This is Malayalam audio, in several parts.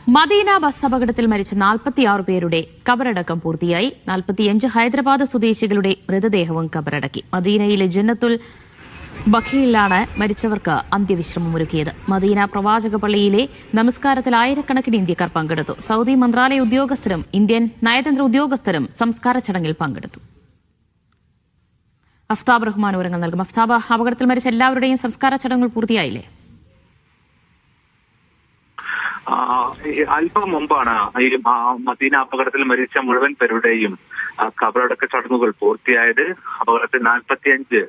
മദീന ബസ് അപകടത്തിൽ മരിച്ച 46 പേരുടെ കബറടക്കം പൂർത്തിയായി. 45 ഹൈദരാബാദ് സ്വദേശികളുടെ മൃതദേഹവും കബറടക്കി. മദീനയിലെ ജന്നത്തുൽ ബഖീയിലാണ് മരിച്ചവർക്ക് അന്ത്യവിശ്രമമൊരുക്കിയത്. മദീന പ്രവാചക പള്ളിയിലെ നമസ്കാരത്തിൽ ആയിരക്കണക്കിന് ഇന്ത്യക്കാർ പങ്കെടുത്തു. സൗദി മന്ത്രാലയ ഉദ്യോഗസ്ഥരും ഇന്ത്യൻ നയതന്ത്ര ഉദ്യോഗസ്ഥരും സംസ്കാര ചടങ്ങിൽ പങ്കെടുത്തു. അഫ്താബ് റഹ്മാൻ വിവരങ്ങൾ നൽകും. അഫ്താബ്, അപകടത്തിൽ മരിച്ച എല്ലാവരുടെയും സംസ്കാര ചടങ്ങുകൾ പൂർത്തിയായില്ലേ? അല്പം മുമ്പാണ് ഈ മദീന അപകടത്തിൽ മരിച്ച മുഴുവൻ പേരുടെയും ഖബറടക്ക ചടങ്ങുകൾ പൂർത്തിയായത്. അപകടത്തിൽ 45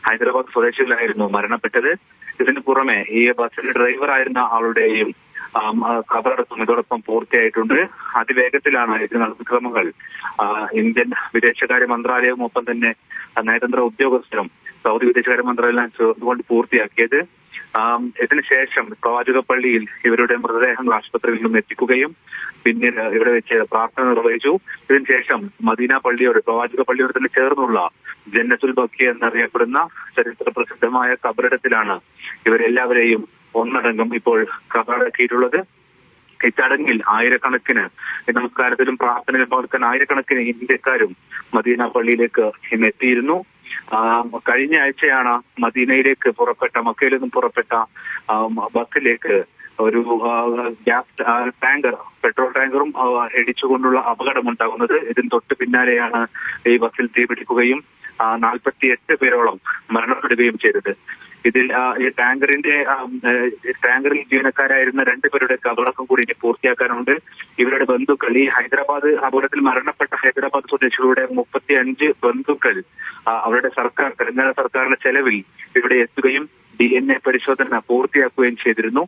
ഹൈദരാബാദ് സ്വദേശികളായിരുന്നു മരണപ്പെട്ടത്. ഇതിന് പുറമെ ഈ ബസ്സിന്റെ ഡ്രൈവറായിരുന്ന ആളുടെയും ഖബറടക്കം ഇതോടൊപ്പം പൂർത്തിയായിട്ടുണ്ട്. അതിവേഗത്തിലാണ് ഇത് നടപടിക്രമങ്ങൾ ഇന്ത്യൻ വിദേശകാര്യ മന്ത്രാലയവും ഒപ്പം തന്നെ നയതന്ത്ര ഉദ്യോഗസ്ഥരും സൗദി വിദേശകാര്യ മന്ത്രാലയം ചേർന്നുകൊണ്ട് പൂർത്തിയാക്കിയത്. ഇതിനുശേഷം പ്രവാചക പള്ളിയിൽ ഇവരുടെ മൃതദേഹങ്ങൾ ആശുപത്രിയിൽ നിന്നും എത്തിക്കുകയും പിന്നീട് ഇവിടെ വെച്ച് പ്രാർത്ഥന നിർവഹിച്ചു. ഇതിനുശേഷം മദീന പള്ളിയോട് പ്രവാചക പള്ളിയോട് തന്നെ ചേർന്നുള്ള ജന്നത്തുൽ ബഖി എന്നറിയപ്പെടുന്ന ചരിത്ര പ്രസിദ്ധമായ ഖബറിടത്തിലാണ് ഇവരെല്ലാവരെയും ഒന്നടങ്കം ഇപ്പോൾ ഖബറടക്കിയിട്ടുള്ളത്. ഈ ചടങ്ങിൽ ആയിരക്കണക്കിന് നമസ്കാരത്തിലും പ്രാർത്ഥനയിലും പങ്കെടുക്കാൻ ആയിരക്കണക്കിന് ഇന്ത്യക്കാരും മദീന പള്ളിയിലേക്ക് ഇന്ന് എത്തിയിരുന്നു. കഴിഞ്ഞ ആഴ്ചയാണ് മദീനയിലേക്ക് പുറപ്പെട്ട മക്കയിൽ നിന്നും പുറപ്പെട്ട ബസ്സിലേക്ക് ഒരു ഗ്യാസ് ടാങ്കർ പെട്രോൾ ടാങ്കറും ഇടിച്ചുകൊണ്ടുള്ള അപകടം ഉണ്ടാകുന്നത്. ഇതിന് തൊട്ട് പിന്നാലെയാണ് ഈ ബസ്സിൽ തീപിടിക്കുകയും 48 പേരോളം മരണപ്പെടുകയും ചെയ്തത്. ഇതിൽ ഈ ടാങ്കറിൽ ജീവനക്കാരായിരുന്ന 2 പേരുടെ കബറടക്കം കൂടി ഇനി പൂർത്തിയാക്കാനുണ്ട്. ഇവരുടെ ബന്ധുക്കൾ, ഈ ഹൈദരാബാദ് അപകടത്തിൽ മരണപ്പെട്ട ഹൈദരാബാദ് സ്വദേശികളുടെ 35 ബന്ധുക്കൾ അവരുടെ തെലങ്കാന സർക്കാരിന്റെ ചെലവിൽ ഇവിടെ എത്തുകയും DNA പരിശോധന പൂർത്തിയാക്കുകയും ചെയ്തിരുന്നു.